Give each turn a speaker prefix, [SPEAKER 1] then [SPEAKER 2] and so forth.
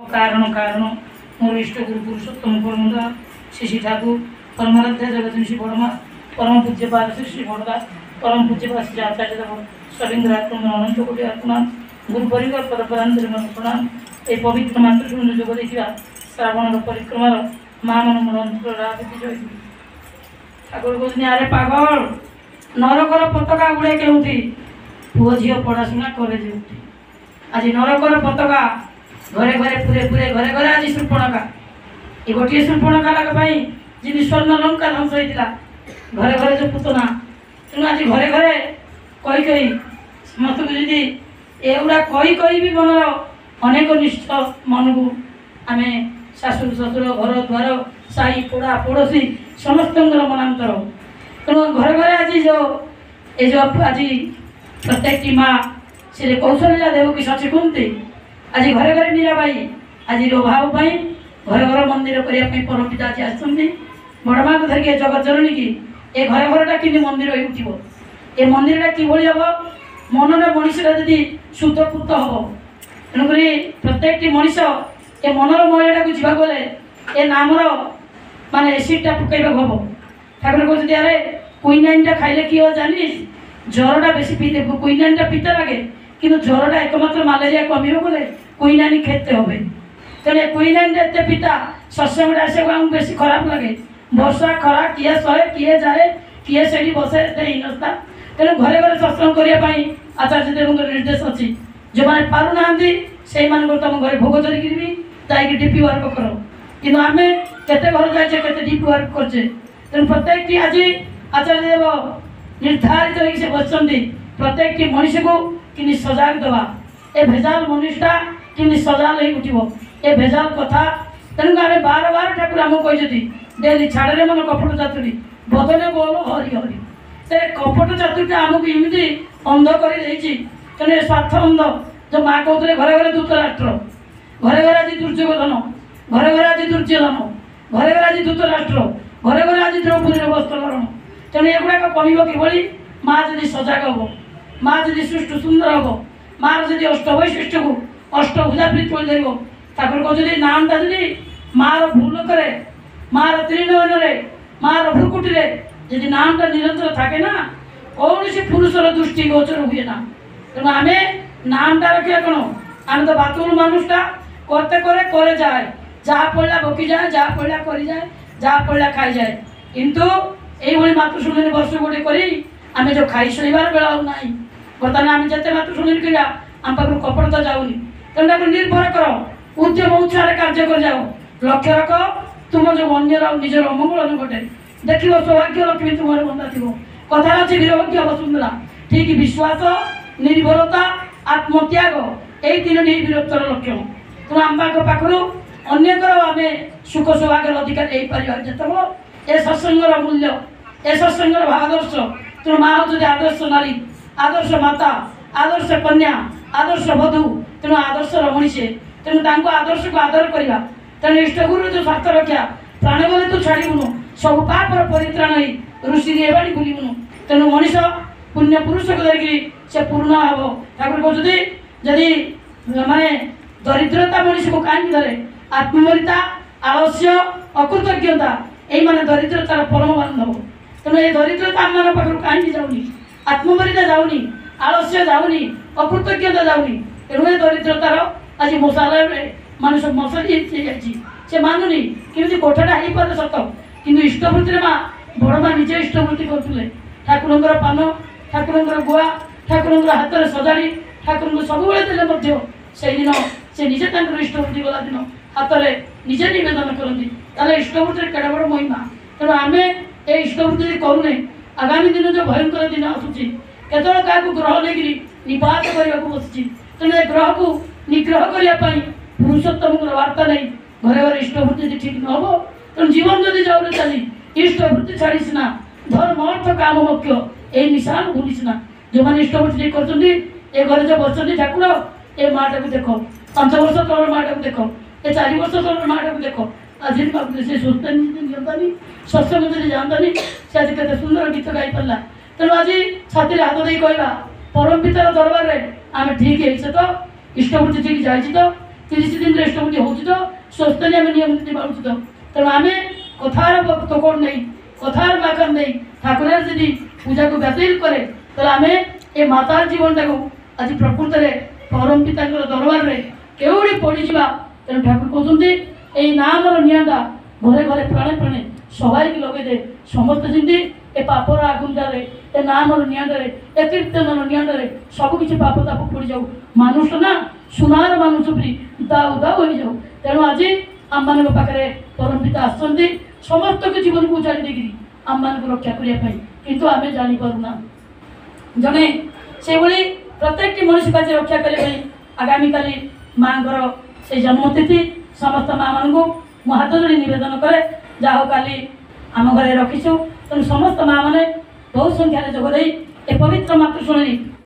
[SPEAKER 1] कारण कारण मोर इष्ट गुरु पुरुषोत्तम परमदा श्री ठाकुर परमाराध्य जगत श्री परमा परम पूज्य पाद श्री भोड़ा परम पूज्य पाद श्री आचार्य देव सविंद्र आत्म अनंत कोटि अर्पणाम गुरु परिवार पदपरांतर प्रणाम ए पवित्र मातृशून्य जोग देखा श्रावण परिक्रमार माँ मन मोर अंतर राजती जय ठाकुर कहते अरे पागल नरकर पताका गुड़े के पुओ झील पढ़ाशुना करे आज नरकर पताका घरे घरे पूरे पूरे घरे घरे आज शूर्पणखा ये गोटे शूर्पणखा लगे जी स्वर्ण लंका ध्वंस होता घरे घरे जो पुतना तेणु आज घरे घरे कही कही समस्त जी एगुड़ा कही कही भी मनर अनेक निष्ठ मन को आम शाशुर शशुर घर द्वार साई पोड़ा पड़ोशी समस्त मनांतर तेणु घरे घरे आज जो आज प्रत्येक माँ से कौशल्या देव की सची कहते आज घरे घरे मीराबाई आज अभाव घर घर मंदिर करने परम पिता आज आसुँच बड़ माँ को धरिक जगत जननी की ए घरे घरटा कि मंदिर हो उठो ए मंदिरटा किभली हम मनरे मनीषा जी शुद्ध पूत हम तेणुक प्रत्येक मनीष ए मनर महिला को जावाक गले ए नामर माने एसिडटा पकड़ हम ठाकुर कहते अरे क्विनाइनटा खाइले कि जानी ज्वरटा बेसी पीते क्विनाइनटा पीते लगे कि ज्वरटा एकमात्र मालेरिया कमिब बोले क्विनाइन खेते हे तेरे क्विनाइन एत पिता सत्संग आसे बेसी खराब लगे वर्षा खरा किए सहे किए जाए किए से बसे हीनता तेणु घरे घरे सत्संग करने आचार्य देव निर्देश अच्छी जो मैंने पार ना से तुम घर भोग धरिकी जाकि डीपी वर्क कर कि आम के घर जाए के डीपी वर्क करचे तेणु प्रत्येक आज आचार्य देव निर्धारित से बच्चे प्रत्येक मनीष को कि सजाग दवा ए भेजाल मनुष्यटा कि सजाल हो उठो ए भेजाल कथा तेणुक आम बार बार ठाकुर आमको कहते डेली छाड़े मन कपट चातुरी बदले बोल हरि हरि से कपट चातुरीटा आमको इमती अंध कर तेणु स्वार्थ अंध जो माँ कहते घरे घरे धूतराष्ट्र घरे घरे आज दुर्योधन घरे घरे आज दुर्योधन घरे घरे आज धूतराष्ट्र घरे घरे आज द्रौपदी वस्त्रहरण तेणु एगुड़ाक कह कि माँ जदि सजग हम माँ जदि सुष्ठु सुंदर हम माँ जदि अष्ट वैशिष्ट को अष्टभुजा धर ठाकुर कहते नामटा जदि माँ भूल करे माँ त्रिनयन माँ भ्रुकुटी जदि नामटा निरंतर थाके ना कौन सी पुरुषर दृष्टि गोचर हुए ना तेणु आम नामटा रखा कौन आम तो बातुल मानुषटा करते करे जाए जहाँ पड़ा बकी जाए जहाँ पड़ा कर जाए जहाँ पड़ा खाई जाए किंतु यही मातृशून्य वर्ष गोटे करें जो खाई शोबार बेला ना बर्तमान आम जिते मातृशून्य करा आम पाख कपड़ता जाऊनी तेनाली निर्भर कर उद्यम उत्साह कार्य कर जाओ लक्ष्य रख तुम जो अन्य निजर अमंगल घटे देख सौभाग्य लक्ष्मी तुम बंधा थी कथा अच्छी वीरभद्य वसुंधरा ठीक विश्वास निर्भरता आत्मत्याग यही तीन वीरत्वर लक्ष्य तेणु आम पाखर अनेक आम सुख सौभाग्य अधिकार यही जिते ए सत्संगर मूल्य ए सत्संगर आदर्श तेणु माँ हूँ आदर्श नारी आदर्श माता आदर्श कन्या आदर्श वधु तेणु आदर्श मनीषे तेणु आदर्श को आदर करवा तेणु इष्टगुरु जो स्वार्थ रक्षा प्राण गले तू छाड़बुनु सब पापर परित्राण ऋषि एवाणी भूलबुनु तेणु मनीष पुण्य पुरुष को धरिकी से पूर्ण हम ठाकुर कहते जदि माने दरिद्रता मनीष को कहीं धरे आत्ममरिता आलस्य अकृतज्ञता यही माने दरिद्रतार परम बांधव तेणु ये दरिद्रता आम मान पाखर कहीं जाऊनी आत्ममरिता जाऊनी आलस्य जाऊनी अकृतज्ञता जाऊनी तेणु ये दरिद्रतार आज मशाला मानुष मशाली से मानुनी कि कोठाटा हो पारे सत कि इष्टवृत्ति माँ बड़ माँ निजे इष्टवृत्ति करुले ठाकुर पान ठाकुर गुआ ठाकुर हाथ में सजाड़ी ठाकुर सब देते से दिन से निजे इष्टवृत्ति गला दिन हाथ में निजे नवेदन करती इष्टवृत्ति केड़ा बड़ महिमा तेणु आम ये इष्टवृत्ति करूने आगामी दिन जो भयंकर दिन आसूसी केतल क्या ग्रह लेकिन निपात करने को बसी तेणु ए ग्रह को निग्रह करने पुरुषोत्तम वार्ता नहीं घरे घरे इष्टवृत्ति ठीक न हो तेणु जीवन जदि जाऊ चली इष्टवृत्ति छाड़ी सीना धर्म अर्थ काम मुख्य यही निशान भूली सीना जो मैंने इष्टवृत्ति कर घर जो बच्चे ठाकुर ए माटा को देख 5 वर्ष तल माटा को देख ए 4 वर्ष तल माटा को देख आज से सुस्तानी सत्संग जब जातानी से आज के सुंदर गीत गाई पारा तेणु आज छाती हाथ दे कहला परम पितार दरबार में आम ठीक है तो इष्टवृत्ति ठीक जाए तो ତିରିଶ ଦିନରେ ଇଷ୍ଟପୂଜା ହେଉଛି ତ ସ୍ୱସ୍ଥନୀ ଆମେ ନିୟମ ନୀତି ପାଳୁଛୁ ତ ତେଣୁ ଆମେ କଥାର ତୋକଡ଼ ନେଇ କଥାର ମାକର ନେଇ ଠାକୁର ଯଦି ପୂଜାକୁ ବାତିଲ କରେ ତାହେଲେ ଆମେ ଏ ମାତାର ଜୀବନଟାକୁ ଆଜି ପ୍ରକୃତରେ ପରମ ପିତାଙ୍କର ଦରବାରରେ କେଉଁଠି ପଡ଼ିଯିବା। ତେଣୁ ଠାକୁର କହୁଛନ୍ତି ଏଇ ନାମର ନିଆଁଟା ଘରେ ଘରେ ପ୍ରାଣେ ପ୍ରାଣେ ସବାଇକି ଲଗେଇଦେ ସମସ୍ତେ ଯେମିତି ଏ ପାପର ଆଗୁଣ୍ଡାରେ ଏ ନାମର ନିଆଁଟାରେ ଏ କୀର୍ତ୍ତନର ନିଆଁଟାରେ ସବୁକିଛି ପାପ ତାପ ପଡ଼ିଯାଉ। ମାନୁଷ ନା ସୁନାର ମାନୁଷ ପରି ଦାଉ ଦାଉ ହୋଇଯାଉ। ତେଣୁ ଆଜି ଆମମାନଙ୍କ ପାଖରେ ପରମ ପିତା ଆସୁଛନ୍ତି ସମସ୍ତଙ୍କ ଜୀବନକୁ ଉଜାଡ଼ି ଦେଇକିରି ଆମମାନଙ୍କୁ ରକ୍ଷା କରିବା ପାଇଁ, କିନ୍ତୁ ଆମେ ଜାଣିପାରୁନା। ଜଣେ ସେଭଳି ପ୍ରତ୍ୟେକଟି ମଣିଷକୁ ଆଜି ରକ୍ଷା କରିବା ପାଇଁ ଆଗାମୀକାଲି ମାଆଙ୍କର ସେଇ ଜନ୍ମତିଥି ସମସ୍ତ ମାଆମାନଙ୍କୁ ମୁଁ ହାତ ଯୋଡ଼ି ନିବେଦନ କରେ ଯାହା ହଉ କାଲି ଆମ ଘରେ ରଖିଛୁ। ତେଣୁ ସମସ୍ତ ମାଆମାନେ ବହୁ ସଂଖ୍ୟାରେ ଯୋଗ ଦେଇ ଏ ପବିତ୍ର ମାତୃଶୁଣୀ